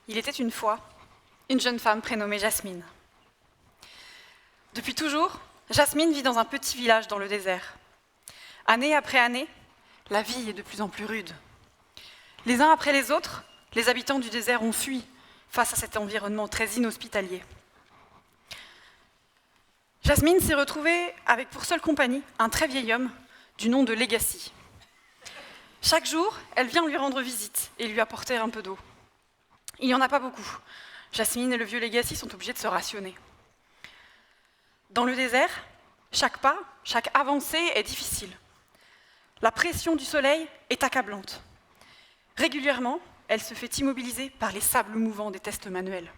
Il était une fois une jeune femme prénommée Jasmine. Depuis toujours, Jasmine vit dans un petit village dans le désert. Année après année, la vie est de plus en plus rude. Les uns après les autres, les habitants du désert ont fui face à cet environnement très inhospitalier. Jasmine s'est retrouvée avec pour seule compagnie un très vieil homme du nom de Legacy. Chaque jour, elle vient lui rendre visite et lui apporter un peu d'eau. Il n'y en a pas beaucoup. Jasmine et le vieux Legacy sont obligés de se rationner. Dans le désert, chaque pas, chaque avancée est difficile. La pression du soleil est accablante. Régulièrement, elle se fait immobiliser par les sables mouvants des tests manuels.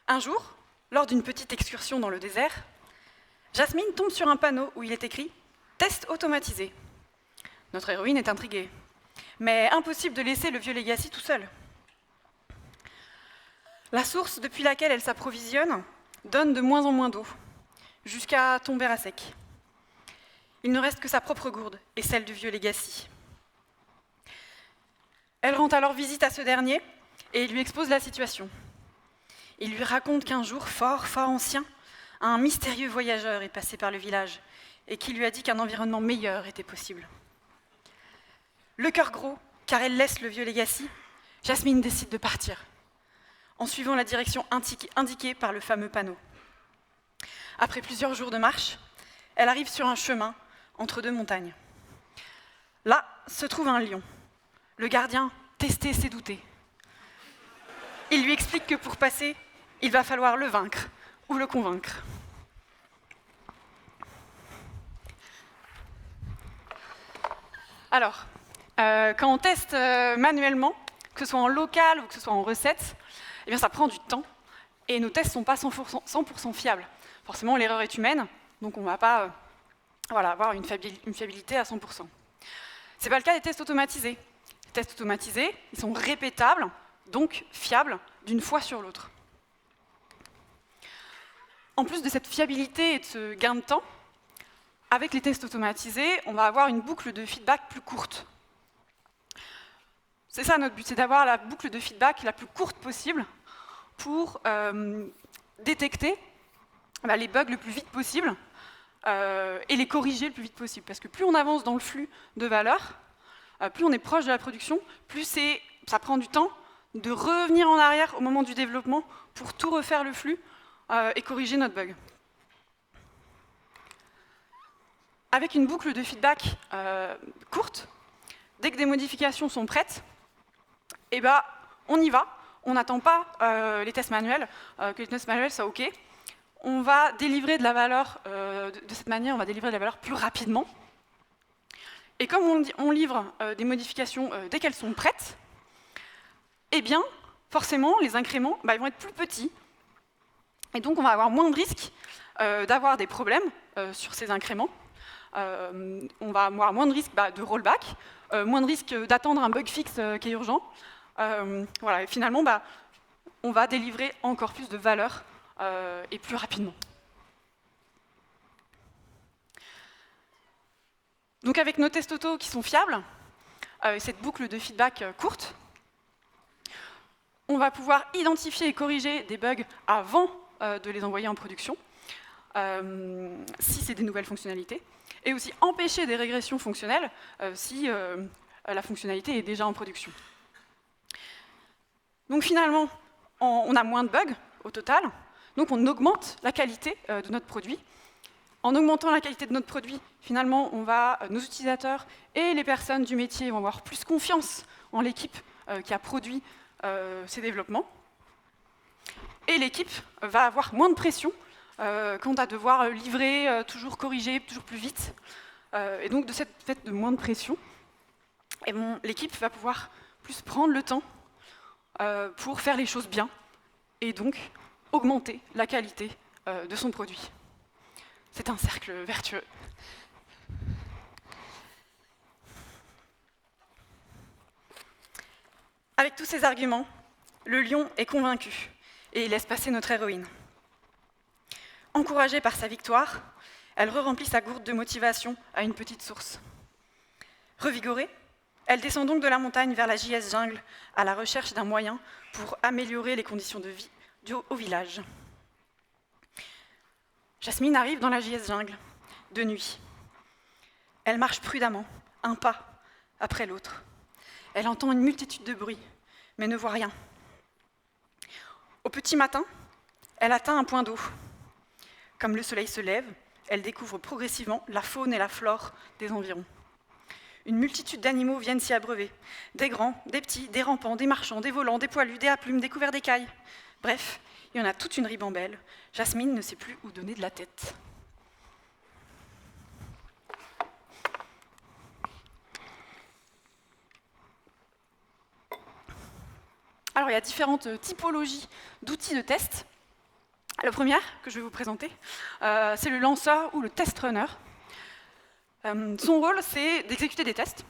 Un jour, lors d'une petite excursion dans le désert, Jasmine tombe sur un panneau où il est écrit « Test automatisé ». Notre héroïne est intriguée, mais impossible de laisser le vieux Legacy tout seul. La source depuis laquelle elle s'approvisionne donne de moins en moins d'eau, jusqu'à tomber à sec. Il ne reste que sa propre gourde et celle du vieux Legacy. Elle rend alors visite à ce dernier et lui expose la situation. Il lui raconte qu'un jour fort ancien, un mystérieux voyageur est passé par le village et qui lui a dit qu'un environnement meilleur était possible. Le cœur gros, car elle laisse le vieux Legacy, Jasmine décide de partir, en suivant la direction indiquée par le fameux panneau. Après plusieurs jours de marche, elle arrive sur un chemin entre deux montagnes. Là se trouve un lion. Le gardien, testé, s'est douté. Il lui explique que pour passer, il va falloir le vaincre ou le convaincre. Alors, quand on teste manuellement, que ce soit en local ou que ce soit en recette, eh bien, ça prend du temps et nos tests ne sont pas 100% fiables. Forcément, l'erreur est humaine, donc on ne va pas avoir une fiabilité à 100%. Ce n'est pas le cas des tests automatisés. Les tests automatisés, ils sont répétables, donc fiables d'une fois sur l'autre. En plus de cette fiabilité et de ce gain de temps, avec les tests automatisés, on va avoir une boucle de feedback plus courte. C'est ça notre but, c'est d'avoir la boucle de feedback la plus courte possible pour détecter les bugs le plus vite possible et les corriger le plus vite possible. Parce que plus on avance dans le flux de valeurs, plus on est proche de la production, plus ça prend du temps de revenir en arrière au moment du développement pour tout refaire le flux et corriger notre bug. Avec une boucle de feedback courte, dès que des modifications sont prêtes, eh ben, on y va. On n'attend pas les tests manuels, que les tests manuels soient OK. On va délivrer de la valeur, de cette manière, on va délivrer de la valeur plus rapidement. Et comme on livre des modifications dès qu'elles sont prêtes, eh bien, forcément, les incréments ils vont être plus petits. Et donc, on va avoir moins de risques d'avoir des problèmes sur ces incréments. On va avoir moins de risques de rollback, moins de risques d'attendre un bug fixe qui est urgent. Et finalement, on va délivrer encore plus de valeur et plus rapidement. Donc avec nos tests auto qui sont fiables, cette boucle de feedback courte, on va pouvoir identifier et corriger des bugs avant de les envoyer en production, si c'est des nouvelles fonctionnalités, et aussi empêcher des régressions fonctionnelles si la fonctionnalité est déjà en production. Donc finalement, on a moins de bugs au total, donc on augmente la qualité de notre produit. En augmentant la qualité de notre produit, finalement, nos utilisateurs et les personnes du métier vont avoir plus confiance en l'équipe qui a produit ces développements. Et l'équipe va avoir moins de pression quant à devoir livrer, toujours corriger, toujours plus vite. Et donc, de cette fait de moins de pression, l'équipe va pouvoir plus prendre le temps pour faire les choses bien et donc augmenter la qualité de son produit. C'est un cercle vertueux. Avec tous ces arguments, le lion est convaincu et il laisse passer notre héroïne. Encouragée par sa victoire, elle re-remplit sa gourde de motivation à une petite source. Revigorée, Elle descend donc de la montagne vers la JS Jungle à la recherche d'un moyen pour améliorer les conditions de vie au village. Jasmine arrive dans la JS Jungle, de nuit. Elle marche prudemment, un pas après l'autre. Elle entend une multitude de bruits, mais ne voit rien. Au petit matin, elle atteint un point d'eau. Comme le soleil se lève, elle découvre progressivement la faune et la flore des environs. Une multitude d'animaux viennent s'y abreuver. Des grands, des petits, des rampants, des marchands, des volants, des poilus, des à plumes, des couverts d'écailles. Bref, il y en a toute une ribambelle. Jasmine ne sait plus où donner de la tête. Alors, il y a différentes typologies d'outils de test. La première que je vais vous présenter, c'est le lanceur ou le test runner. Son rôle, c'est d'exécuter des tests,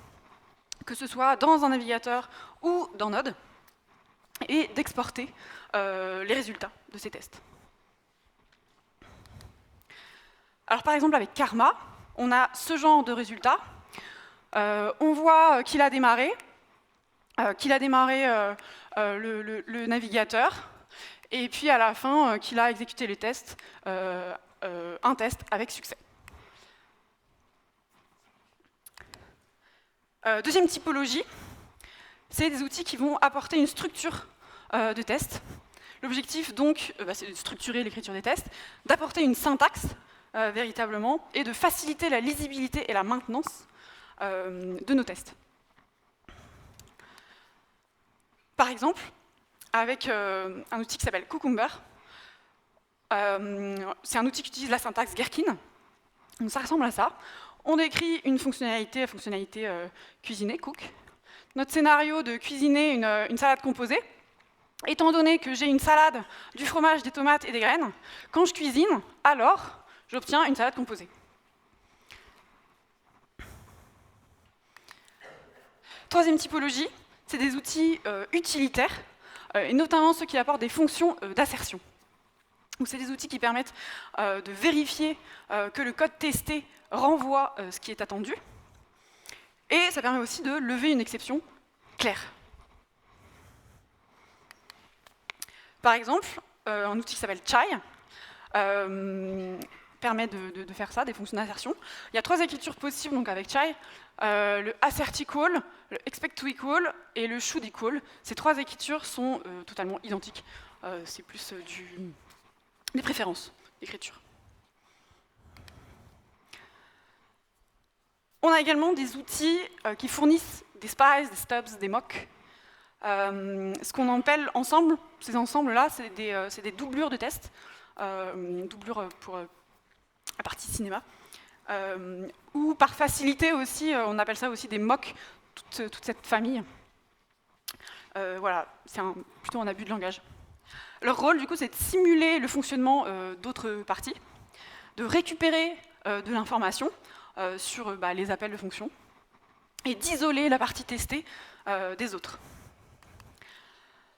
que ce soit dans un navigateur ou dans Node, et d'exporter les résultats de ces tests. Alors, par exemple, avec Karma, on a ce genre de résultats. On voit qu'il a démarré, le navigateur, et puis à la fin, qu'il a exécuté les tests, un test avec succès. Deuxième typologie, c'est des outils qui vont apporter une structure de test. L'objectif, donc, c'est de structurer l'écriture des tests, d'apporter une syntaxe, véritablement, et de faciliter la lisibilité et la maintenance de nos tests. Par exemple, avec un outil qui s'appelle Cucumber. C'est un outil qui utilise la syntaxe Gherkin. Donc ça ressemble à ça. On décrit une fonctionnalité, la fonctionnalité cuisiner, cook. Notre scénario de cuisiner une salade composée. Étant donné que j'ai une salade, du fromage, des tomates et des graines, quand je cuisine, alors j'obtiens une salade composée. Troisième typologie, c'est des outils utilitaires, et notamment ceux qui apportent des fonctions d'assertion. C'est des outils qui permettent de vérifier que le code testé renvoie ce qui est attendu, et ça permet aussi de lever une exception claire. Par exemple, un outil qui s'appelle Chai permet de faire ça, des fonctions d'assertion. Il y a 3 écritures possibles donc avec Chai, le assert equal, le expect to equal et le should equal. Ces 3 écritures sont totalement identiques. C'est plus des préférences d'écriture. On a également des outils qui fournissent des spies, des stubs, des mocks. Ce qu'on appelle ensemble, ces ensembles-là, c'est des doublures de tests, doublures pour la partie cinéma, ou par facilité aussi, on appelle ça aussi des mocks, toute cette famille. Voilà, c'est plutôt un abus de langage. Leur rôle, du coup, c'est de simuler le fonctionnement d'autres parties, de récupérer de l'information sur les appels de fonction, et d'isoler la partie testée des autres.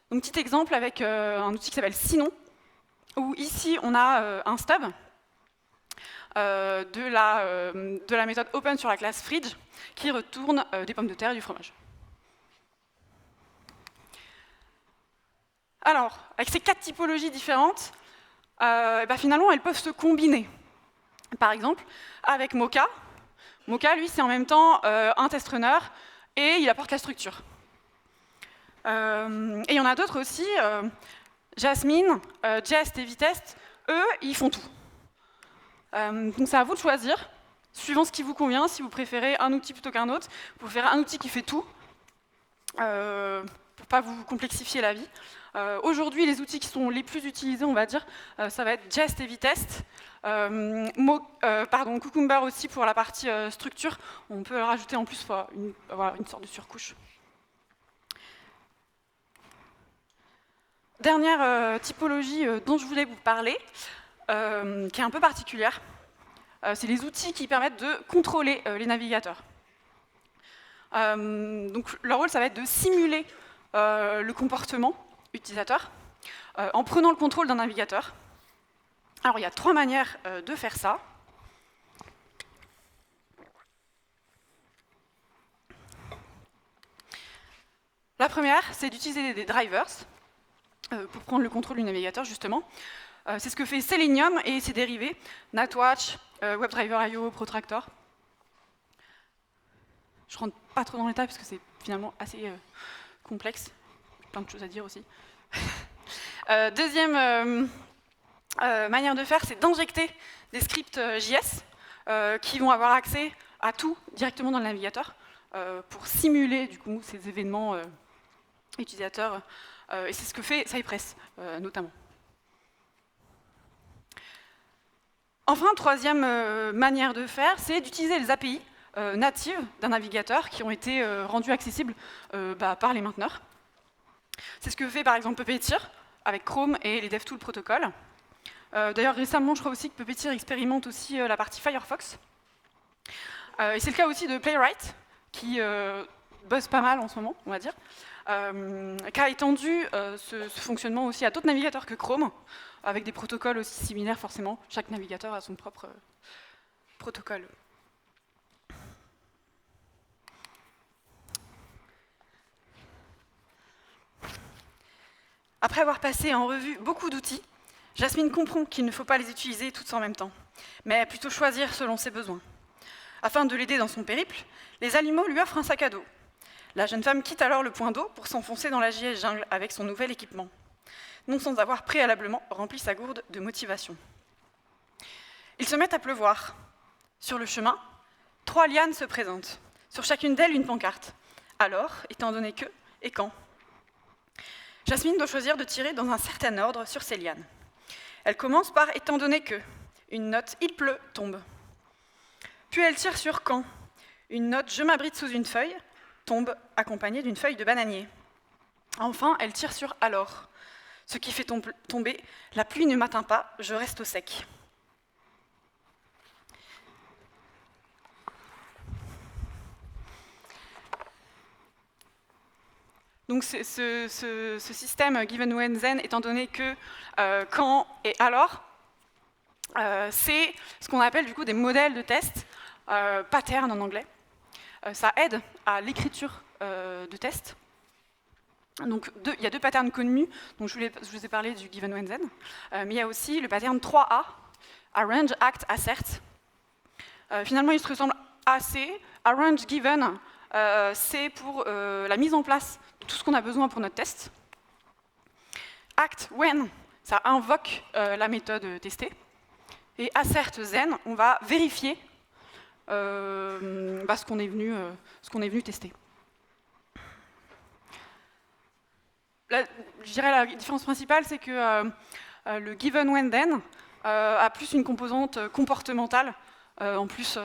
Donc, petit exemple avec un outil qui s'appelle Sinon, où ici, on a un stub de la méthode open sur la classe fridge, qui retourne des pommes de terre et du fromage. Alors, avec ces 4 typologies différentes, finalement, elles peuvent se combiner. Par exemple, avec Mocha. Mocha, lui, c'est en même temps un test runner et il apporte la structure. Et il y en a d'autres aussi, Jasmine, Jest et Vitest, eux, ils font tout. Donc c'est à vous de choisir, suivant ce qui vous convient, si vous préférez un outil plutôt qu'un autre, vous préférez un outil qui fait tout, pour ne pas vous complexifier la vie. Aujourd'hui, les outils qui sont les plus utilisés, on va dire, ça va être Jest et Vitest, Cucumber aussi pour la partie structure, on peut rajouter en plus une sorte de surcouche. Dernière typologie dont je voulais vous parler, qui est un peu particulière, c'est les outils qui permettent de contrôler les navigateurs. Donc, leur rôle, ça va être de simuler le comportement utilisateur en prenant le contrôle d'un navigateur. Alors, il y a 3 manières de faire ça. La première, c'est d'utiliser des drivers pour prendre le contrôle du navigateur, justement. C'est ce que fait Selenium et ses dérivés, NatWatch, WebDriver.io, Protractor. Je ne rentre pas trop dans les détails parce que c'est finalement assez complexe. Plein de choses à dire aussi. Deuxième manière de faire, c'est d'injecter des scripts JS qui vont avoir accès à tout directement dans le navigateur pour simuler du coup ces événements utilisateurs. Et c'est ce que fait Cypress notamment. Enfin, troisième manière de faire, c'est d'utiliser les API natives d'un navigateur qui ont été rendues accessibles par les mainteneurs. C'est ce que fait par exemple Puppeteer avec Chrome et les DevTools protocoles. D'ailleurs, récemment, je crois aussi que Puppeteer expérimente aussi la partie Firefox. Et c'est le cas aussi de Playwright, qui buzz pas mal en ce moment, on va dire, qui a étendu ce fonctionnement aussi à d'autres navigateurs que Chrome, avec des protocoles aussi similaires forcément. Chaque navigateur a son propre protocole. Après avoir passé en revue beaucoup d'outils, Jasmine comprend qu'il ne faut pas les utiliser tous en même temps, mais plutôt choisir selon ses besoins. Afin de l'aider dans son périple, les animaux lui offrent un sac à dos. La jeune femme quitte alors le point d'eau pour s'enfoncer dans la JS jungle avec son nouvel équipement, non sans avoir préalablement rempli sa gourde de motivation. Il se met à pleuvoir. Sur le chemin, 3 lianes se présentent, sur chacune d'elles une pancarte. Alors, étant donné que, et quand. Jasmine doit choisir de tirer dans un certain ordre sur ces lianes. Elle commence par « étant donné que », une note « il pleut » tombe. Puis elle tire sur « quand », une note « je m'abrite sous une feuille » tombe, accompagnée d'une feuille de bananier. Enfin, elle tire sur « alors », ce qui fait tomber « la pluie ne m'atteint pas, je reste au sec ». Donc ce système given when then, étant donné que quand et alors, c'est ce qu'on appelle du coup des modèles de test, patterns en anglais. Ça aide à l'écriture de tests. Donc il y a 2 patterns connus, donc je vous ai parlé du given when then, mais il y a aussi le pattern 3A, arrange, act, assert. Finalement, ils se ressemblent assez. Arrange given, c'est pour la mise en place de tout ce qu'on a besoin pour notre test. Act when, ça invoque la méthode testée. Et assert then, on va vérifier ce qu'on est venu tester. Je dirais la différence principale, c'est que le given when then a plus une composante comportementale, en plus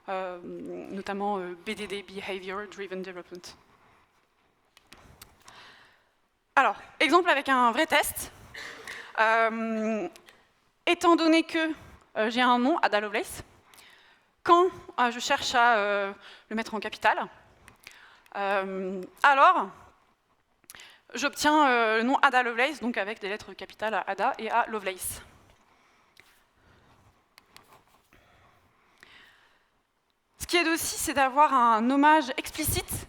notamment BDD, Behavior Driven Development. Alors, exemple avec un vrai test. Étant donné que j'ai un nom, Ada Lovelace, quand je cherche à le mettre en capital, alors j'obtiens le nom Ada Lovelace, donc avec des lettres capitales à Ada et à Lovelace. Ce qui aide aussi, c'est d'avoir un nommage explicite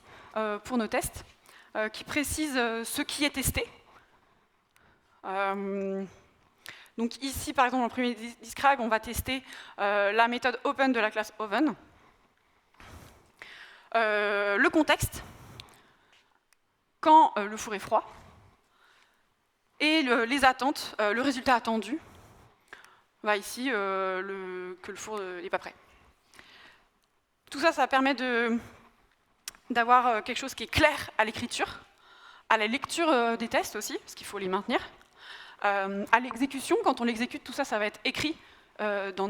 pour nos tests, qui précise ce qui est testé. Donc ici, par exemple, dans le premier describe, on va tester la méthode open de la classe oven. Le contexte, quand le four est froid, et les attentes, le résultat attendu, va ici que le four n'est pas prêt. Tout ça, ça permet d'avoir quelque chose qui est clair à l'écriture, à la lecture des tests aussi, parce qu'il faut les maintenir, à l'exécution, quand on l'exécute, tout ça, ça va être écrit dans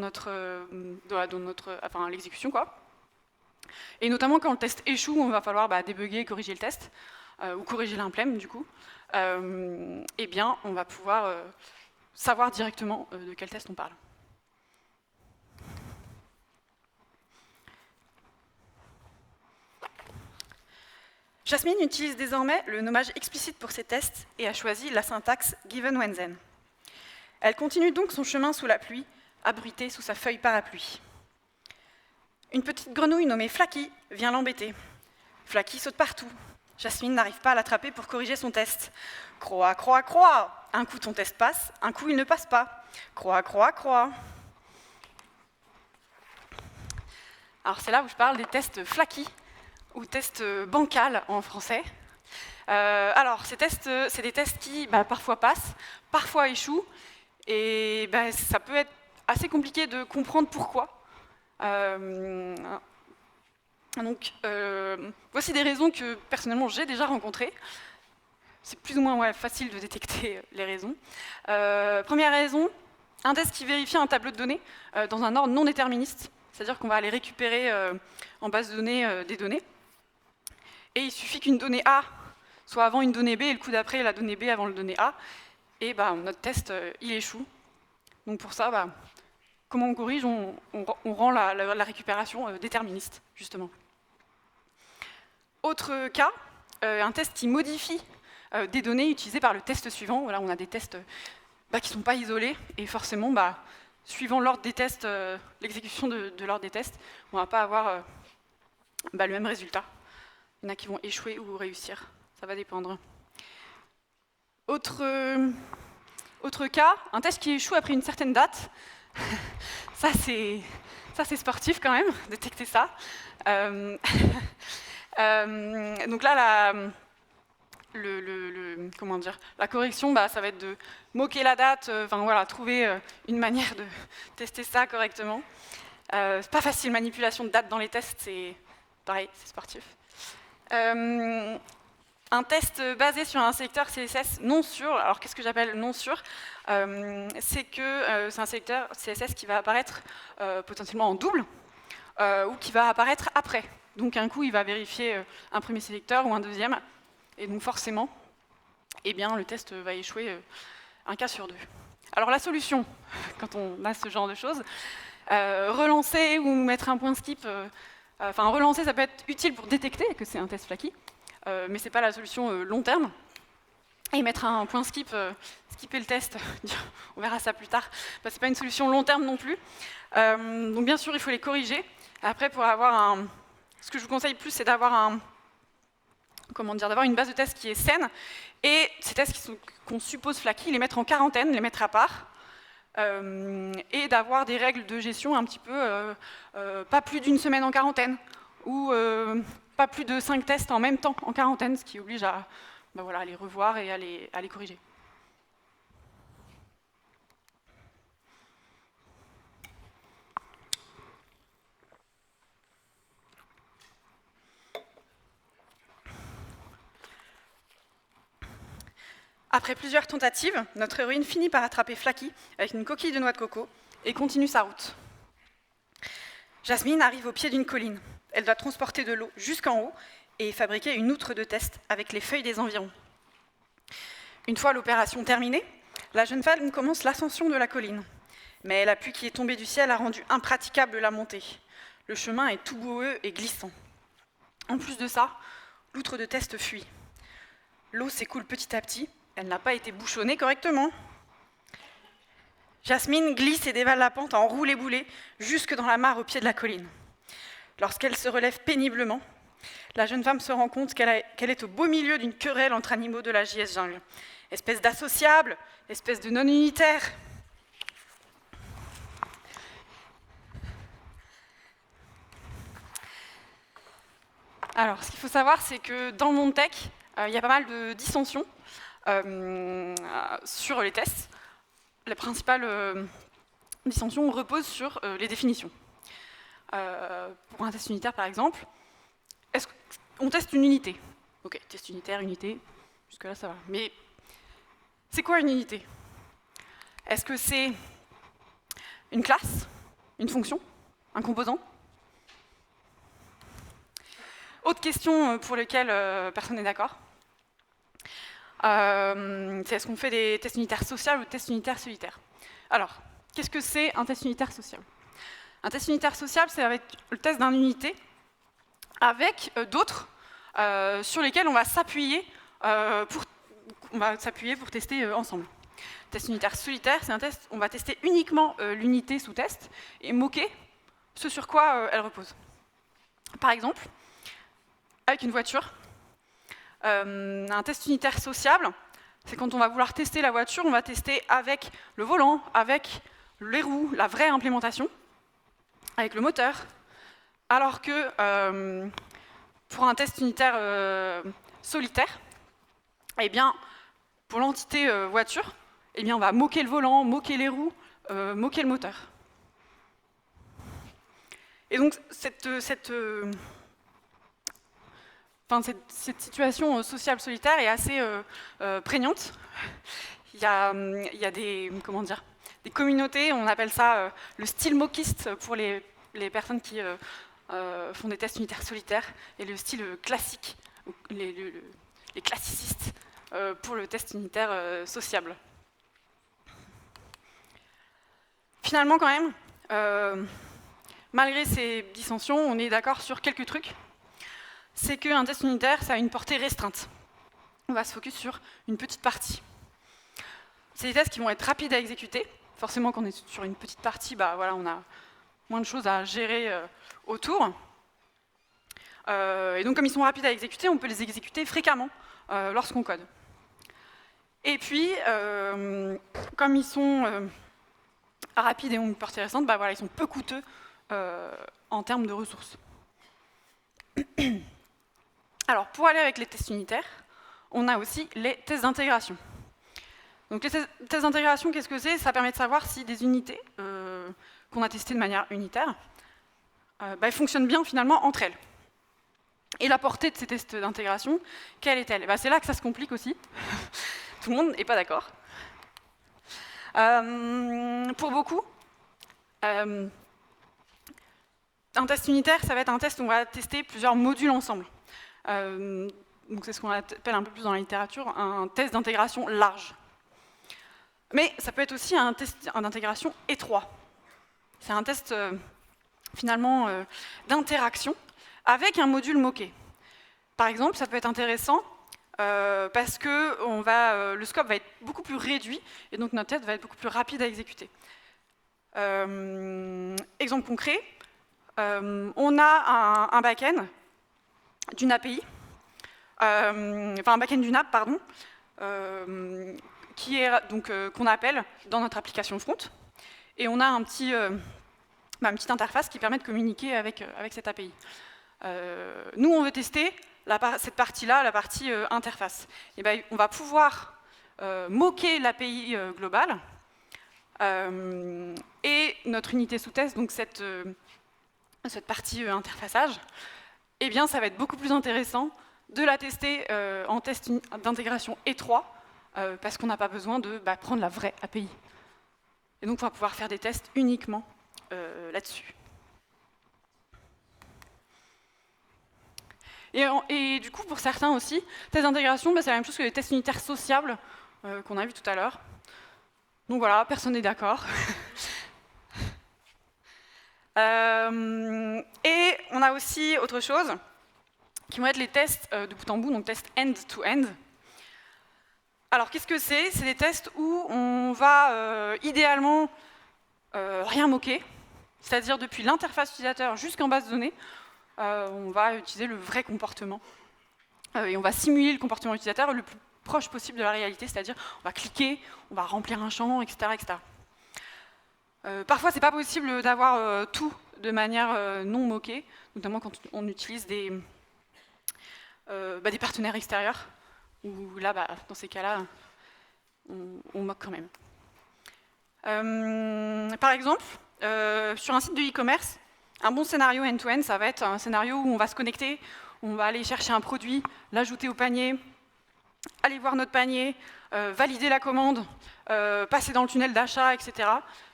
l'exécution, quoi. Et notamment quand le test échoue, on va falloir débugger, corriger le test, ou corriger l'implème, du coup, eh bien, on va pouvoir savoir directement de quel test on parle. Jasmine utilise désormais le nommage explicite pour ses tests et a choisi la syntaxe given when then. Elle continue donc son chemin sous la pluie, abritée sous sa feuille parapluie. Une petite grenouille nommée Flaky vient l'embêter. Flaky saute partout, Jasmine n'arrive pas à l'attraper pour corriger son test. Croix, croix, croix. Un coup ton test passe, un coup il ne passe pas. Croix, croix, croix. Alors c'est là où je parle des tests flaky, ou tests bancals en français. Alors ces tests, c'est des tests qui parfois passent, parfois échouent, et ça peut être assez compliqué de comprendre pourquoi. Donc, voici des raisons que personnellement j'ai déjà rencontrées. C'est plus ou moins facile de détecter les raisons. Première raison, un test qui vérifie un tableau de données dans un ordre non déterministe, c'est-à-dire qu'on va aller récupérer en base de données des données. Et il suffit qu'une donnée A soit avant une donnée B et le coup d'après la donnée B avant la donnée A, et notre test il échoue. Donc pour ça, comment on corrige? On rend la récupération déterministe, justement. Autre cas, un test qui modifie des données utilisées par le test suivant. Voilà, on a des tests qui ne sont pas isolés, et forcément, suivant l'ordre des tests, l'exécution de l'ordre des tests, on ne va pas avoir le même résultat. Il y en a qui vont échouer ou réussir, ça va dépendre. Autre cas, un test qui échoue après une certaine date. Ça c'est sportif quand même, détecter ça. Donc là, la correction, ça va être de moquer la date, trouver une manière de tester ça correctement. C'est pas facile, manipulation de date dans les tests, c'est pareil, c'est sportif. Un test basé sur un sélecteur CSS non sûr. Alors qu'est-ce que j'appelle non sûr? C'est que c'est un sélecteur CSS qui va apparaître potentiellement en double ou qui va apparaître après. Donc un coup, il va vérifier un premier sélecteur ou un deuxième, et donc forcément, le test va échouer un cas sur deux. Alors la solution, quand on a ce genre de choses, relancer ou mettre un point skip, relancer, ça peut être utile pour détecter que c'est un test flaky, mais ce n'est pas la solution long terme. Et mettre un point skip, skipper le test, on verra ça plus tard, ce n'est pas une solution long terme non plus. Donc bien sûr, il faut les corriger. Après, pour avoir ce que je vous conseille plus, c'est d'avoir d'avoir une base de tests qui est saine, et ces tests qu'on suppose flaky, les mettre en quarantaine, les mettre à part, et d'avoir des règles de gestion un petit peu, pas plus d'une semaine en quarantaine, ou pas plus de 5 tests en même temps en quarantaine, ce qui oblige à les revoir et à les corriger. Après plusieurs tentatives, notre héroïne finit par attraper Flaky avec une coquille de noix de coco et continue sa route. Jasmine arrive au pied d'une colline. Elle doit transporter de l'eau jusqu'en haut et fabriquer une outre de test avec les feuilles des environs. Une fois l'opération terminée, la jeune femme commence l'ascension de la colline. Mais la pluie qui est tombée du ciel a rendu impraticable la montée. Le chemin est tout boueux et glissant. En plus de ça, l'outre de test fuit. L'eau s'écoule petit à petit. Elle n'a pas été bouchonnée correctement. Jasmine glisse et dévale la pente en roulé-boulé jusque dans la mare au pied de la colline. Lorsqu'elle se relève péniblement, la jeune femme se rend compte qu'elle est au beau milieu d'une querelle entre animaux de la JS Jungle. Espèce d'associable, espèce de non-unitaire. Alors, ce qu'il faut savoir, c'est que dans le monde tech, il y a pas mal de dissensions sur les tests. La principale dissension repose sur les définitions. Pour un test unitaire, par exemple, on teste une unité. Ok, test unitaire, unité, jusque-là, ça va. Mais c'est quoi une unité? Est-ce que c'est une classe, une fonction, un composant? Autre question pour laquelle personne n'est d'accord, c'est est-ce qu'on fait des tests unitaires sociaux ou des tests unitaires solitaires? Alors, qu'est-ce que c'est un test unitaire social? Un test unitaire social, c'est avec le test d'une unité avec d'autres sur lesquels on va s'appuyer pour tester ensemble. Test unitaire solitaire, c'est un test où on va tester uniquement l'unité sous test et moquer ce sur quoi elle repose. Par exemple, avec une voiture, Un test unitaire sociable, c'est quand on va vouloir tester la voiture, on va tester avec le volant, avec les roues, la vraie implémentation, avec le moteur. Alors que pour un test unitaire solitaire, eh bien, pour l'entité voiture, eh bien, on va moquer le volant, moquer les roues, moquer le moteur. Et donc, cette situation sociale solitaire est assez prégnante. Il y a des communautés, on appelle ça le style moquiste pour les personnes qui font des tests unitaires solitaires, et le style classique, les classicistes, pour le test unitaire sociable. Finalement, quand même, malgré ces dissensions, on est d'accord sur quelques trucs. C'est qu'un test unitaire, ça a une portée restreinte. On va se focus sur une petite partie. C'est des tests qui vont être rapides à exécuter. Forcément, quand on est sur une petite partie, bah, voilà, on a moins de choses à gérer autour. Et donc, comme ils sont rapides à exécuter, on peut les exécuter fréquemment lorsqu'on code. Et puis, comme ils sont rapides et ont une portée restreinte, bah, voilà, ils sont peu coûteux en termes de ressources. Alors, pour aller avec les tests unitaires, on a aussi les tests d'intégration. Donc, les tests d'intégration, qu'est-ce que c'est? Ça permet de savoir si des unités qu'on a testées de manière unitaire, elles fonctionnent bien finalement entre elles. Et la portée de ces tests d'intégration, quelle est-elle? C'est là que ça se complique aussi. Tout le monde n'est pas d'accord. Pour beaucoup, un test unitaire, ça va être un test où on va tester plusieurs modules ensemble. Donc c'est ce qu'on appelle un peu plus dans la littérature un test d'intégration large. Mais ça peut être aussi un test d'intégration étroit. C'est un test finalement d'interaction avec un module moqué. Par exemple, ça peut être intéressant parce que le scope va être beaucoup plus réduit et donc notre test va être beaucoup plus rapide à exécuter. Exemple concret, on a un back-end d'une API, un back-end d'une app, pardon, qu'on appelle dans notre application front. Et on a une petite interface qui permet de communiquer avec cette API. Nous, on veut tester cette partie-là, la partie interface. Et on va pouvoir moquer l'API globale et notre unité sous-test, donc cette partie interfaçage, eh bien, ça va être beaucoup plus intéressant de la tester en test d'intégration étroit parce qu'on n'a pas besoin de prendre la vraie API. Et donc, on va pouvoir faire des tests uniquement là-dessus. Et du coup, pour certains aussi, tests d'intégration, c'est la même chose que les tests unitaires sociables qu'on a vu tout à l'heure. Donc voilà, personne n'est d'accord. Et on a aussi autre chose, qui vont être les tests de bout en bout, donc tests end-to-end. Alors, qu'est-ce que c'est? C'est des tests où on va idéalement rien moquer, c'est-à-dire depuis l'interface utilisateur jusqu'en base de données, on va utiliser le vrai comportement. Et on va simuler le comportement utilisateur le plus proche possible de la réalité, c'est-à-dire on va cliquer, on va remplir un champ, etc. etc. Parfois, c'est pas possible d'avoir tout de manière non moquée, notamment quand on utilise des partenaires extérieurs, où là, dans ces cas-là, on moque quand même. Par exemple, sur un site de e-commerce, un bon scénario end-to-end, ça va être un scénario où on va se connecter, on va aller chercher un produit, l'ajouter au panier, aller voir notre panier, valider la commande, passer dans le tunnel d'achat, etc.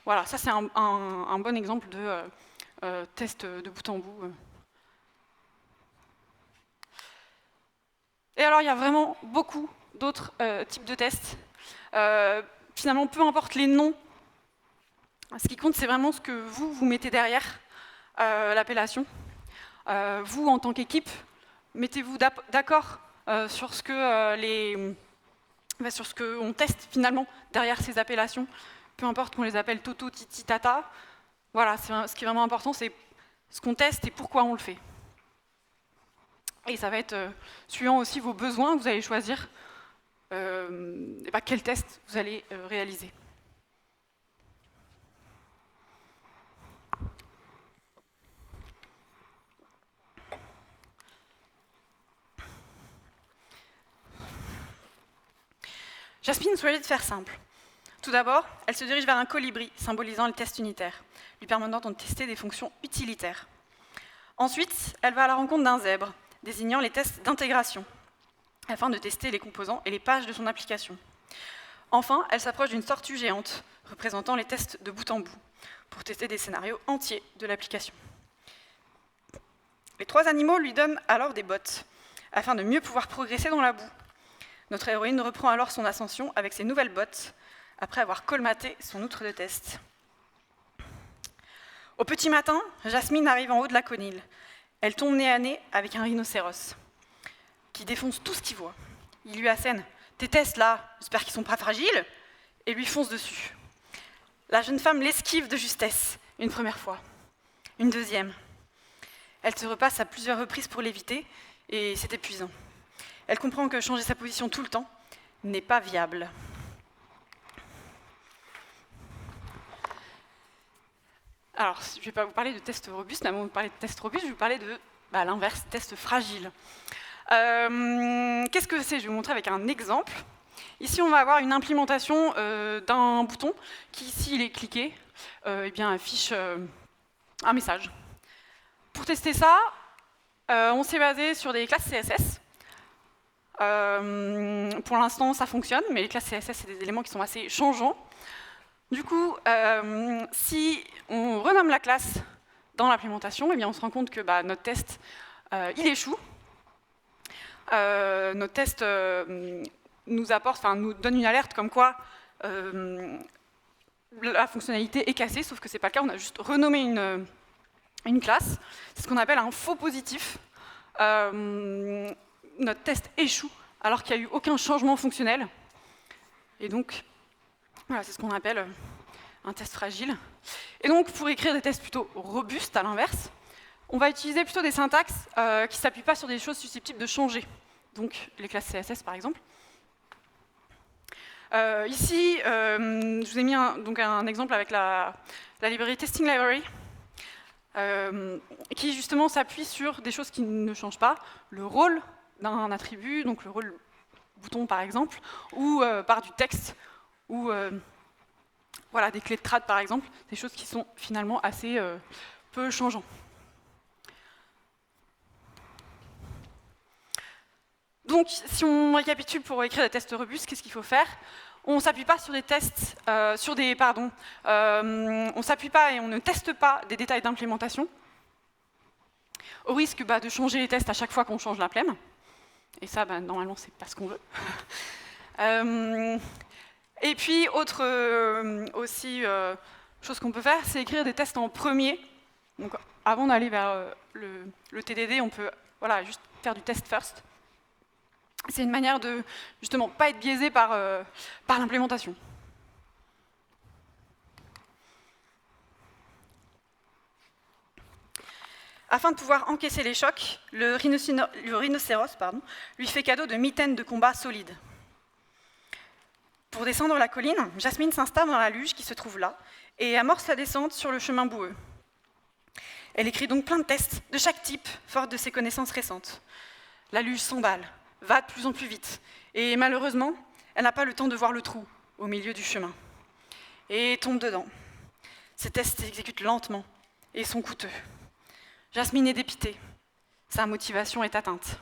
Voilà, ça c'est un bon exemple de test de bout en bout. Et alors, il y a vraiment beaucoup d'autres types de tests. Finalement, peu importe les noms, ce qui compte, c'est vraiment ce que vous mettez derrière l'appellation. Vous, en tant qu'équipe, mettez-vous d'accord sur ce qu'on teste finalement derrière ces appellations. Peu importe qu'on les appelle Toto, Titi, Tata. Voilà, ce qui est vraiment important, c'est ce qu'on teste et pourquoi on le fait. Et ça va être, suivant aussi vos besoins, vous allez choisir quel test vous allez réaliser. Jasmine choisit de faire simple. Tout d'abord, elle se dirige vers un colibri, symbolisant le test unitaire, lui permettant de tester des fonctions utilitaires. Ensuite, elle va à la rencontre d'un zèbre, désignant les tests d'intégration, afin de tester les composants et les pages de son application. Enfin, elle s'approche d'une tortue géante, représentant les tests de bout en bout, pour tester des scénarios entiers de l'application. Les 3 animaux lui donnent alors des bottes, afin de mieux pouvoir progresser dans la boue. Notre héroïne reprend alors son ascension avec ses nouvelles bottes, après avoir colmaté son outre de test. Au petit matin, Jasmine arrive en haut de la colline. Elle tombe nez à nez avec un rhinocéros, qui défonce tout ce qu'il voit. Il lui assène « Tes tests là, j'espère qu'ils sont pas fragiles ?» et lui fonce dessus. La jeune femme l'esquive de justesse, une première fois, une deuxième. Elle se repasse à plusieurs reprises pour l'éviter, et c'est épuisant. Elle comprend que changer sa position tout le temps n'est pas viable. Alors, je ne vais pas vous parler de tests robustes, mais avant de vous parler de tests robustes, je vais vous parler de l'inverse, tests fragiles. Qu'est-ce que c'est? Je vais vous montrer avec un exemple. Ici, on va avoir une implémentation d'un bouton qui, s'il est cliqué, affiche un message. Pour tester ça, on s'est basé sur des classes CSS. Pour l'instant, ça fonctionne, mais les classes CSS, c'est des éléments qui sont assez changeants. Du coup, si on renomme la classe dans l'implémentation, on se rend compte que notre test, il échoue. Notre test nous donne une alerte comme quoi la fonctionnalité est cassée, sauf que ce n'est pas le cas, on a juste renommé une classe. C'est ce qu'on appelle un faux positif. Notre test échoue alors qu'il n'y a eu aucun changement fonctionnel. Et donc, voilà, c'est ce qu'on appelle un test fragile. Et donc, pour écrire des tests plutôt robustes, à l'inverse, on va utiliser plutôt des syntaxes qui ne s'appuient pas sur des choses susceptibles de changer. Donc, les classes CSS, par exemple. Ici, je vous ai mis un exemple avec la librairie Testing Library, qui justement s'appuie sur des choses qui ne changent pas, le rôle d'un attribut, donc le rôle bouton par exemple, ou par du texte, ou des clés de trad par exemple, des choses qui sont finalement assez peu changeantes. Donc, si on récapitule pour écrire des tests robustes, qu'est-ce qu'il faut faire? On ne s'appuie pas sur des tests, on s'appuie pas et on ne teste pas des détails d'implémentation, au risque de changer les tests à chaque fois qu'on change l'implème. Et ça, normalement, c'est pas ce qu'on veut. Et puis, autre chose qu'on peut faire, c'est écrire des tests en premier. Donc, avant d'aller vers le TDD, on peut juste faire du test first. C'est une manière de, justement, pas être biaisé par l'implémentation. Afin de pouvoir encaisser les chocs, le rhinocéros lui fait cadeau de mitaines de combat solides. Pour descendre la colline, Jasmine s'installe dans la luge qui se trouve là et amorce sa descente sur le chemin boueux. Elle écrit donc plein de tests de chaque type, forte de ses connaissances récentes. La luge s'emballe, va de plus en plus vite, et malheureusement, elle n'a pas le temps de voir le trou au milieu du chemin, et tombe dedans. Ces tests s'exécutent lentement et sont coûteux. Jasmine est dépitée, sa motivation est atteinte.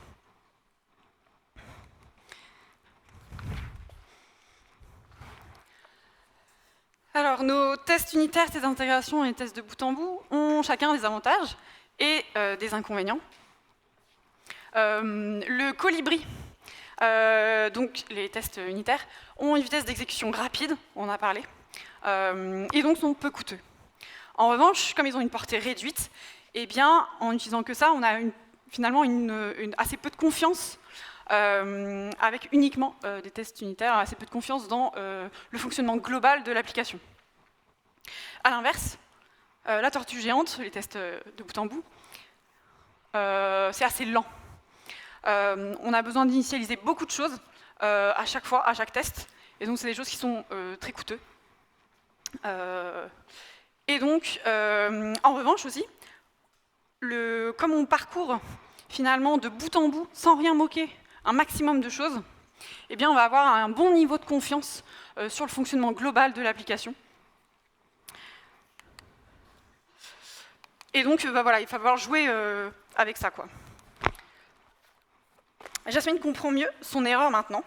Alors, nos tests unitaires, tests d'intégration et tests de bout en bout ont chacun des avantages et des inconvénients. Le colibri, donc les tests unitaires, ont une vitesse d'exécution rapide, on en a parlé, et donc sont peu coûteux. En revanche, comme ils ont une portée réduite, en utilisant que ça, on a finalement assez peu de confiance, avec uniquement des tests unitaires, assez peu de confiance dans le fonctionnement global de l'application. A l'inverse, la tortue géante, les tests de bout en bout, c'est assez lent. on a besoin d'initialiser beaucoup de choses à chaque fois, à chaque test. Et donc, c'est des choses qui sont très coûteuses. Et donc, en revanche aussi, comme on parcourt finalement de bout en bout, sans rien moquer, un maximum de choses, eh bien, on va avoir un bon niveau de confiance sur le fonctionnement global de l'application. Et donc, voilà, il va falloir jouer avec ça, quoi. Jasmine comprend mieux son erreur maintenant.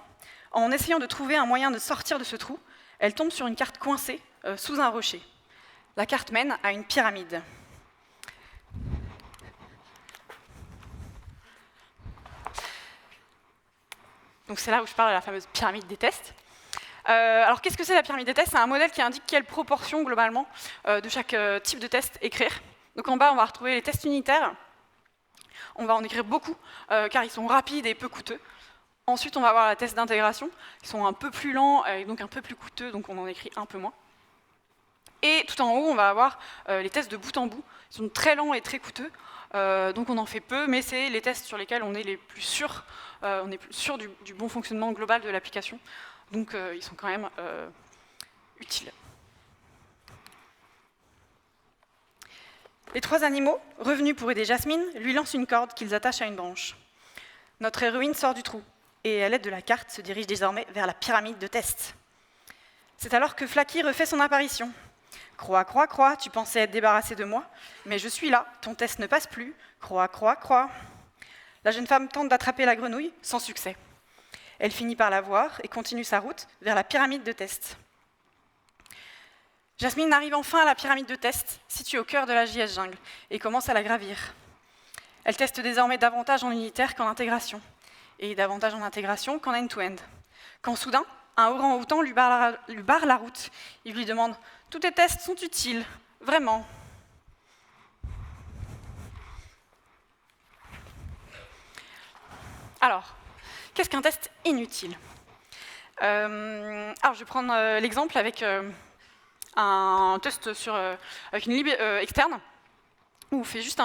En essayant de trouver un moyen de sortir de ce trou, elle tombe sur une carte coincée sous un rocher. La carte mène à une pyramide. Donc c'est là où je parle de la fameuse pyramide des tests. Alors qu'est-ce que c'est la pyramide des tests? C'est un modèle qui indique quelle proportion globalement de chaque type de test écrire. Donc en bas, on va retrouver les tests unitaires. On va en écrire beaucoup, car ils sont rapides et peu coûteux. Ensuite, on va avoir les tests d'intégration, qui sont un peu plus lents et donc un peu plus coûteux, donc on en écrit un peu moins. Et tout en haut, on va avoir les tests de bout en bout. Ils sont très lents et très coûteux, donc on en fait peu, mais c'est les tests sur lesquels on est les plus sûrs. On est plus sûr du bon fonctionnement global de l'application. Donc ils sont quand même utiles. Les 3 animaux, revenus pour aider Jasmine, lui lancent une corde qu'ils attachent à une branche. Notre héroïne sort du trou et, à l'aide de la carte, se dirige désormais vers la pyramide de tests. C'est alors que Flaky refait son apparition. « Croix, croix, croix, tu pensais être débarrassé de moi, mais je suis là, ton test ne passe plus. Croix, croix, croix. » La jeune femme tente d'attraper la grenouille, sans succès. Elle finit par la voir et continue sa route vers la pyramide de tests. Jasmine arrive enfin à la pyramide de tests, située au cœur de la JS Jungle, et commence à la gravir. Elle teste désormais davantage en unitaire qu'en intégration, et davantage en intégration qu'en end-to-end. Quand soudain, un orang-outan lui barre la route. Il lui demande « Tous tes tests sont utiles, vraiment ?» Alors, qu'est-ce qu'un test inutile? Alors, je vais prendre l'exemple avec un test avec une lib externe, où on fait juste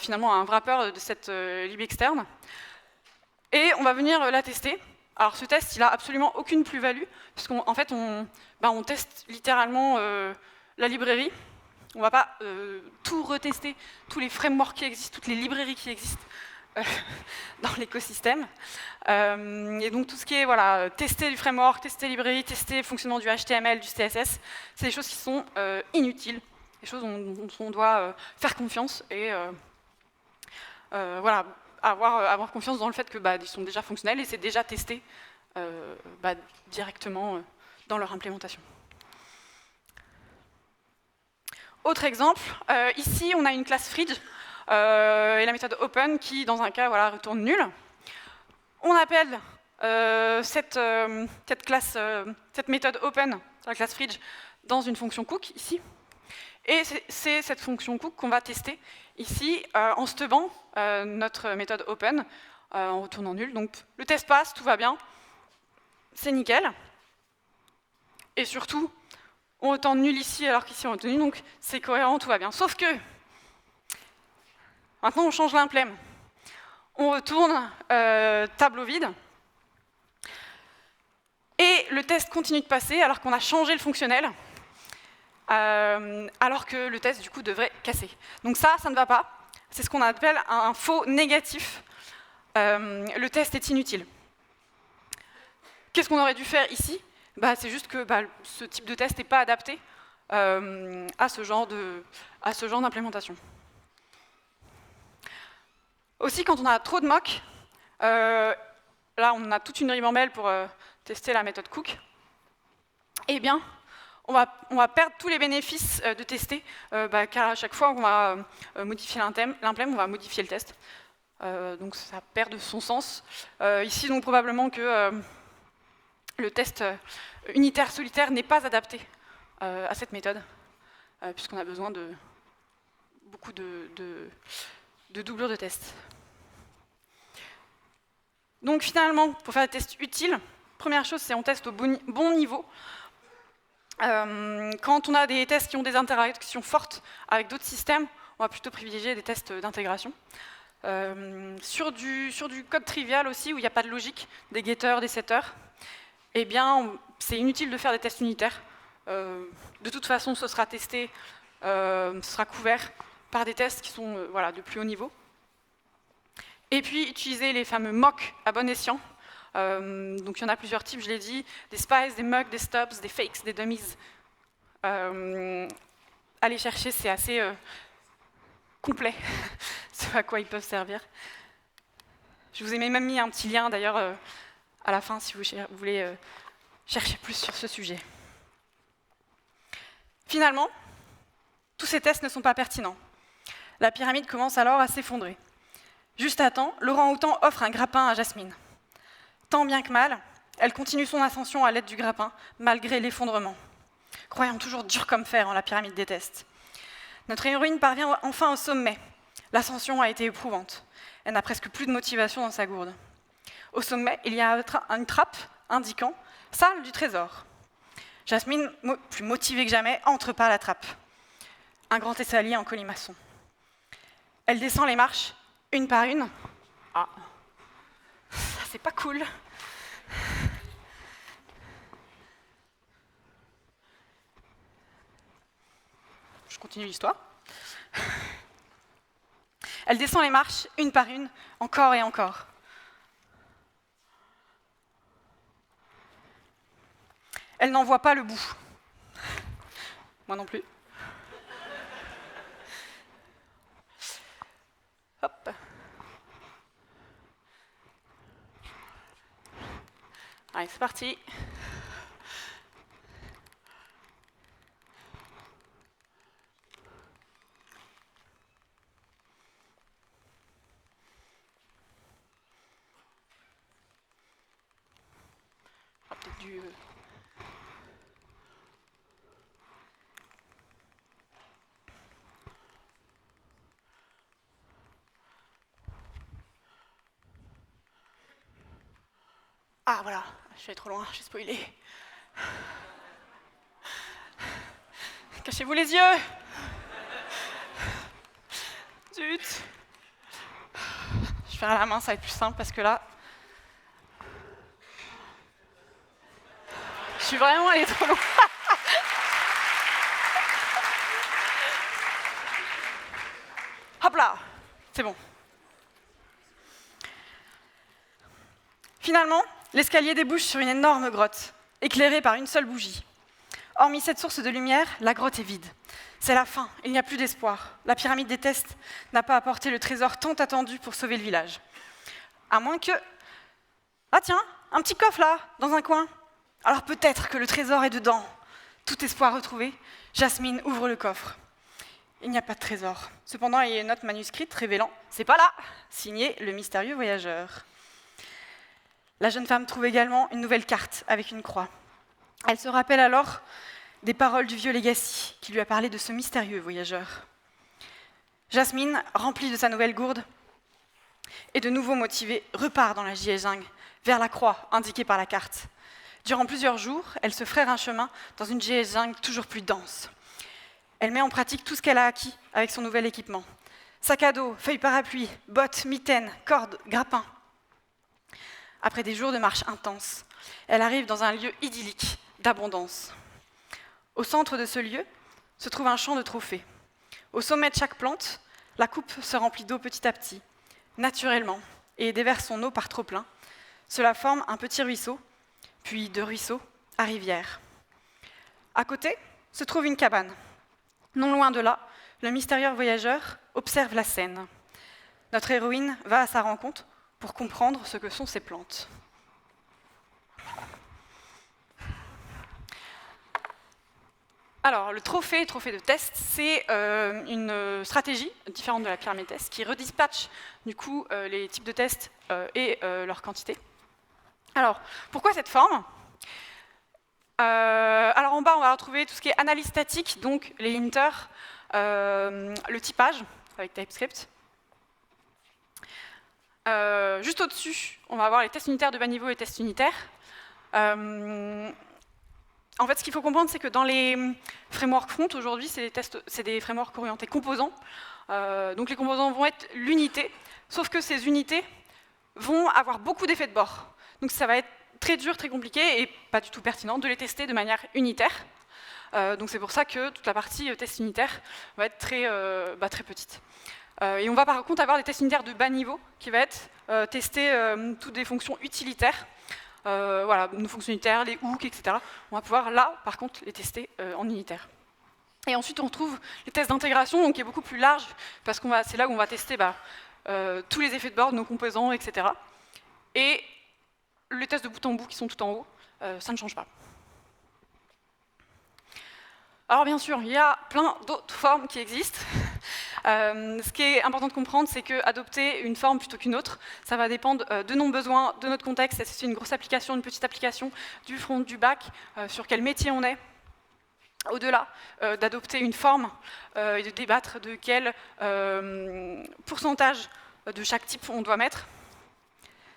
finalement un wrapper de cette lib externe, et on va venir la tester. Alors ce test, il n'a absolument aucune plus-value, puisqu'en fait, on teste littéralement la librairie. On ne va pas tout retester, tous les frameworks qui existent, toutes les librairies qui existent dans l'écosystème. Et donc tout ce qui est tester du framework, tester les librairies, tester le fonctionnement du HTML, du CSS, c'est des choses qui sont inutiles, des choses dont on doit faire confiance et avoir confiance dans le fait qu'ils sont déjà fonctionnels et c'est déjà testé directement dans leur implémentation. Autre exemple, ici on a une classe fridge et la méthode open qui, dans un cas, retourne nul. On appelle cette méthode open, la classe fridge, dans une fonction cook ici. Et c'est cette fonction cook qu'on va tester ici en stubant notre méthode open en retournant nul. Donc le test passe, tout va bien, c'est nickel. Et surtout, on retourne nul ici alors qu'ici on retourne nul, donc c'est cohérent, tout va bien. Sauf que maintenant on change l'implème. On retourne tableau vide. Et le test continue de passer alors qu'on a changé le fonctionnel. Alors que le test, du coup, devrait casser. Donc ça ne va pas. C'est ce qu'on appelle un faux négatif. Le test est inutile. Qu'est-ce qu'on aurait dû faire ici? C'est juste que ce type de test n'est pas adapté à ce genre d'implémentation. Aussi, quand on a trop de mock, là, on a toute une ribambelle pour tester la méthode cook, eh bien, on va perdre tous les bénéfices de tester, car à chaque fois qu'on va modifier l'implème, on va modifier le test. Donc ça perd de son sens. Ici, donc probablement que le test unitaire solitaire n'est pas adapté à cette méthode, puisqu'on a besoin de beaucoup de doublures de tests. Donc finalement, pour faire des tests utiles, première chose, c'est on teste au bon niveau. Quand on a des tests qui ont des interactions fortes avec d'autres systèmes, on va plutôt privilégier des tests d'intégration. Sur du code trivial aussi, où il n'y a pas de logique, des getters, des setters, eh bien, c'est inutile de faire des tests unitaires. De toute façon, ce sera testé, ce sera couvert par des tests qui sont voilà, de plus haut niveau. Et puis, utiliser les fameux mock à bon escient. Donc, il y en a plusieurs types, je l'ai dit, des spies, des mugs, des stubs, des fakes, des dummies. Aller chercher, c'est assez complet, ce à quoi ils peuvent servir. Je vous ai même mis un petit lien, d'ailleurs, à la fin, si vous voulez chercher plus sur ce sujet. Finalement, tous ces tests ne sont pas pertinents. La pyramide commence alors à s'effondrer. Juste à temps, l'orang-outan offre un grappin à Jasmine. Tant bien que mal, elle continue son ascension à l'aide du grappin, malgré l'effondrement. Croyant toujours dur comme fer en la pyramide des tests. Notre héroïne parvient enfin au sommet. L'ascension a été éprouvante. Elle n'a presque plus de motivation dans sa gourde. Au sommet, il y a une trappe indiquant « Salle du trésor ». Jasmine, plus motivée que jamais, entre par la trappe. Un grand escalier en colimaçon. Elle descend les marches, une par une. Ah, ça c'est pas cool. Je continue l'histoire. Elle descend les marches, une par une, encore et encore. Elle n'en voit pas le bout. Moi non plus. Hop. Allez, c'est parti. On va peut-être dû... Ah voilà, je suis allée trop loin, j'ai spoilé. Cachez-vous les yeux. Zut. Je vais faire à la main, ça va être plus simple parce que là... Je suis vraiment allée trop loin. Hop là, c'est bon. Finalement, l'escalier débouche sur une énorme grotte, éclairée par une seule bougie. Hormis cette source de lumière, la grotte est vide. C'est la fin, il n'y a plus d'espoir. La pyramide des tests n'a pas apporté le trésor tant attendu pour sauver le village. À moins que... Ah tiens, un petit coffre là, dans un coin. Alors peut-être que le trésor est dedans. Tout espoir retrouvé, Jasmine ouvre le coffre. Il n'y a pas de trésor. Cependant, il y a une note manuscrite révélant « C'est pas là !» signé le mystérieux voyageur. La jeune femme trouve également une nouvelle carte avec une croix. Elle se rappelle alors des paroles du vieux Legacy qui lui a parlé de ce mystérieux voyageur. Jasmine, remplie de sa nouvelle gourde et de nouveau motivée, repart dans la Jiezhang, vers la croix indiquée par la carte. Durant plusieurs jours, elle se fraye un chemin dans une Jiezhang toujours plus dense. Elle met en pratique tout ce qu'elle a acquis avec son nouvel équipement. Sac à dos, feuilles parapluie, bottes, mitaines, cordes, grappins. Après des jours de marche intense, elle arrive dans un lieu idyllique, d'abondance. Au centre de ce lieu se trouve un champ de trophées. Au sommet de chaque plante, la coupe se remplit d'eau petit à petit, naturellement, et déverse son eau par trop-plein. Cela forme un petit ruisseau, puis de ruisseau à rivière. À côté se trouve une cabane. Non loin de là, le mystérieux voyageur observe la scène. Notre héroïne va à sa rencontre pour comprendre ce que sont ces plantes. Alors, le trophée de test, c'est une stratégie différente de la pyramide test qui redispatche du coup les types de tests et leur quantité. Alors, pourquoi cette forme ? Alors en bas, on va retrouver tout ce qui est analyse statique, donc les linters, le typage avec TypeScript. Juste au-dessus, on va avoir les tests unitaires de bas niveau et tests unitaires. En fait, ce qu'il faut comprendre, c'est que dans les frameworks front, aujourd'hui, c'est des frameworks orientés composants. Donc les composants vont être l'unité Sauf que ces unités vont avoir beaucoup d'effets de bord. Donc ça va être très dur, très compliqué et pas du tout pertinent de les tester de manière unitaire. Donc c'est pour ça que toute la partie test unitaire va être très petite. Et on va par contre avoir des tests unitaires de bas niveau qui va être tester toutes des fonctions utilitaires. Voilà, nos fonctions unitaires, les hooks, etc. On va pouvoir là, par contre, les tester en unitaire. Et ensuite, on retrouve les tests d'intégration, donc qui est beaucoup plus large, parce que c'est là où on va tester tous les effets de bord, nos composants, etc. Et les tests de bout en bout qui sont tout en haut, ça ne change pas. Alors bien sûr, il y a plein d'autres formes qui existent. Ce qui est important de comprendre, c'est qu'adopter une forme plutôt qu'une autre, ça va dépendre de nos besoins, de notre contexte, si c'est une grosse application, une petite application, du front, du back, sur quel métier on est. Au-delà d'adopter une forme et de débattre de quel pourcentage de chaque type on doit mettre,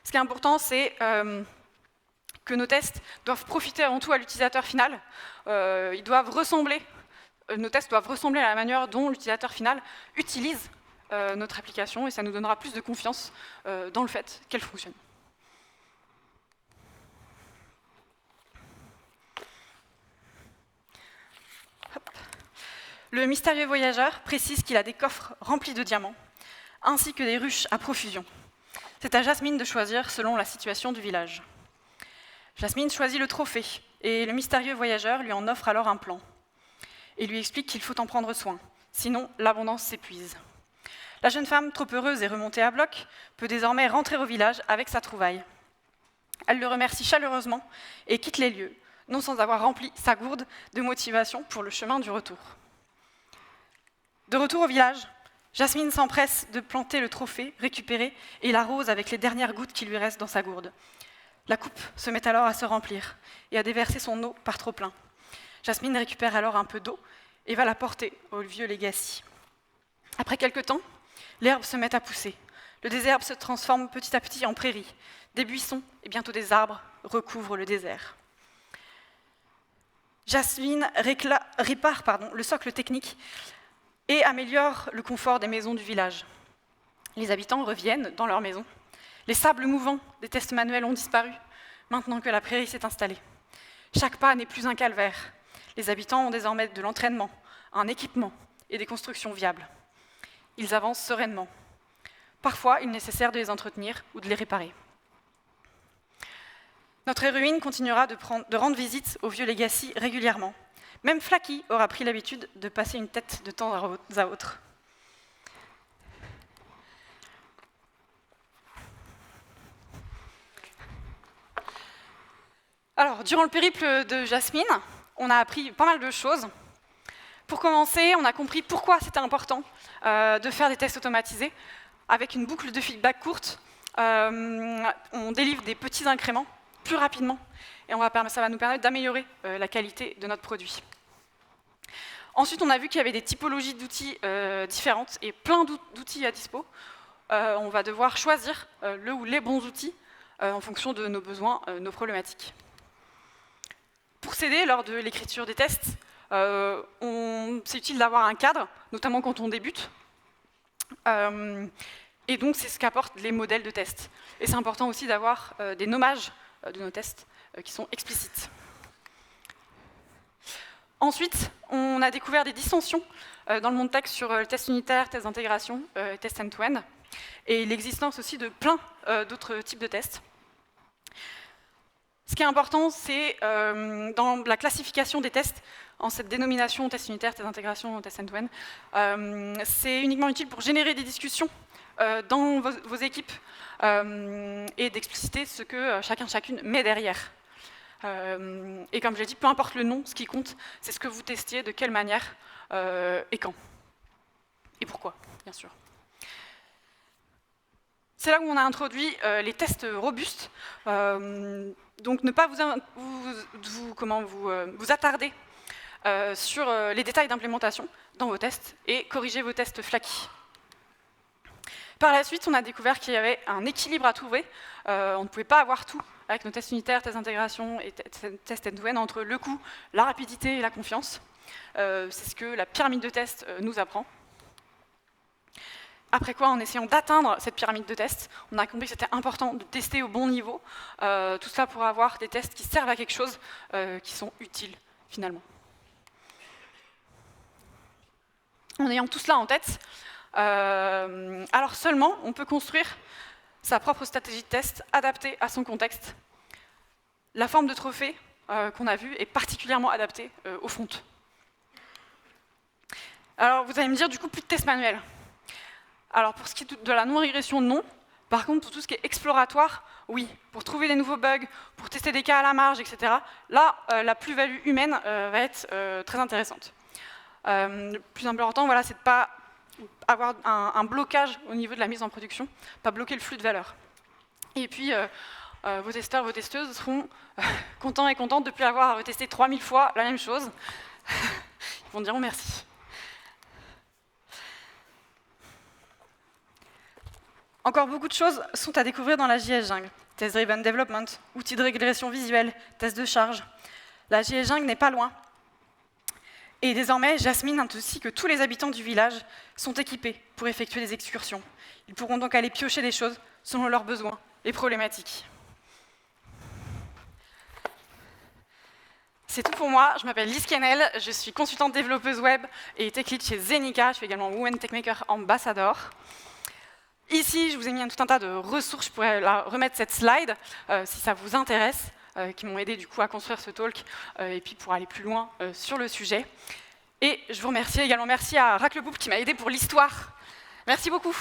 ce qui est important, c'est que nos tests doivent profiter avant tout à l'utilisateur final. Nos tests doivent ressembler à la manière dont l'utilisateur final utilise notre application et ça nous donnera plus de confiance dans le fait qu'elle fonctionne. Hop. Le mystérieux voyageur précise qu'il a des coffres remplis de diamants, ainsi que des ruches à profusion. C'est à Jasmine de choisir selon la situation du village. Jasmine choisit le trophée, et le mystérieux voyageur lui en offre alors un plan. Et lui explique qu'il faut en prendre soin, sinon l'abondance s'épuise. La jeune femme, trop heureuse et remontée à bloc, peut désormais rentrer au village avec sa trouvaille. Elle le remercie chaleureusement et quitte les lieux, non sans avoir rempli sa gourde de motivation pour le chemin du retour. De retour au village, Jasmine s'empresse de planter le trophée récupéré et l'arrose avec les dernières gouttes qui lui restent dans sa gourde. La coupe se met alors à se remplir et à déverser son eau par trop-plein. Jasmine récupère alors un peu d'eau et va la porter au vieux Legacy. Après quelque temps, l'herbe se met à pousser. Le désert se transforme petit à petit en prairie. Des buissons et bientôt des arbres recouvrent le désert. Jasmine répare le socle technique et améliore le confort des maisons du village. Les habitants reviennent dans leurs maisons. Les sables mouvants des tests manuels ont disparu, maintenant que la prairie s'est installée. Chaque pas n'est plus un calvaire. Les habitants ont désormais de l'entraînement, un équipement et des constructions viables. Ils avancent sereinement. Parfois, il est nécessaire de les entretenir ou de les réparer. Notre héroïne continuera de rendre visite au vieux Legacy régulièrement. Même Flaky aura pris l'habitude de passer une tête de temps à autre. Alors, durant le périple de Jasmine, on a appris pas mal de choses. Pour commencer, on a compris pourquoi c'était important de faire des tests automatisés. Avec une boucle de feedback courte, on délivre des petits incréments plus rapidement et ça va nous permettre d'améliorer la qualité de notre produit. Ensuite, on a vu qu'il y avait des typologies d'outils différentes et plein d'outils à dispo. On va devoir choisir le ou les bons outils en fonction de nos besoins, nos problématiques. Pour s'aider lors de l'écriture des tests, c'est utile d'avoir un cadre, notamment quand on débute. Et donc, c'est ce qu'apportent les modèles de tests. Et c'est important aussi d'avoir des nommages de nos tests qui sont explicites. Ensuite, on a découvert des distensions dans le monde tech sur le test unitaire, test d'intégration, test end-to-end, et l'existence aussi de plein d'autres types de tests. Ce qui est important, c'est dans la classification des tests, en cette dénomination test unitaire, test d'intégration, test end-to-end, c'est uniquement utile pour générer des discussions dans vos équipes et d'expliciter ce que chacune met derrière. Et comme je l'ai dit, peu importe le nom, ce qui compte, c'est ce que vous testiez, de quelle manière et quand. Et pourquoi, bien sûr. C'est là où on a introduit les tests robustes. Donc ne pas vous attarder sur les détails d'implémentation dans vos tests et corriger vos tests Flaky. Par la suite, on a découvert qu'il y avait un équilibre à trouver. On ne pouvait pas avoir tout avec nos tests unitaires, tests d'intégration et tests end-to-end entre le coût, la rapidité et la confiance. C'est ce que la pyramide de tests nous apprend. Après quoi, en essayant d'atteindre cette pyramide de tests, on a compris que c'était important de tester au bon niveau, tout ça pour avoir des tests qui servent à quelque chose, qui sont utiles finalement. En ayant tout cela en tête, alors seulement on peut construire sa propre stratégie de test adaptée à son contexte. La forme de trophée qu'on a vue est particulièrement adaptée au front. Alors vous allez me dire du coup plus de tests manuels. Alors pour ce qui est de la non-régression, non. Par contre, pour tout ce qui est exploratoire, oui. Pour trouver des nouveaux bugs, pour tester des cas à la marge, etc. Là, la plus-value humaine va être très intéressante. Le plus important, voilà, c'est de ne pas avoir un blocage au niveau de la mise en production, pas bloquer le flux de valeur. Et puis, vos testeurs, vos testeuses seront contents et contentes de ne plus avoir à retester 3000 fois la même chose. Ils vont dire merci. Encore beaucoup de choses sont à découvrir dans la JS Jungle. Test Driven Development, outils de régression visuelle, tests de charge. La JS Jungle n'est pas loin. Et désormais, Jasmine ainsi que tous les habitants du village sont équipés pour effectuer des excursions. Ils pourront donc aller piocher des choses selon leurs besoins et problématiques. C'est tout pour moi. Je m'appelle Lise Kennel, je suis consultante développeuse web et tech lead chez Zenica. Je suis également Women Techmaker Ambassador. Ici, je vous ai mis tout un tas de ressources. Je pourrais remettre cette slide si ça vous intéresse, qui m'ont aidé du coup à construire ce talk et puis pour aller plus loin sur le sujet. Et je vous remercie également. Merci à Rack Le Boop qui m'a aidé pour l'histoire. Merci beaucoup.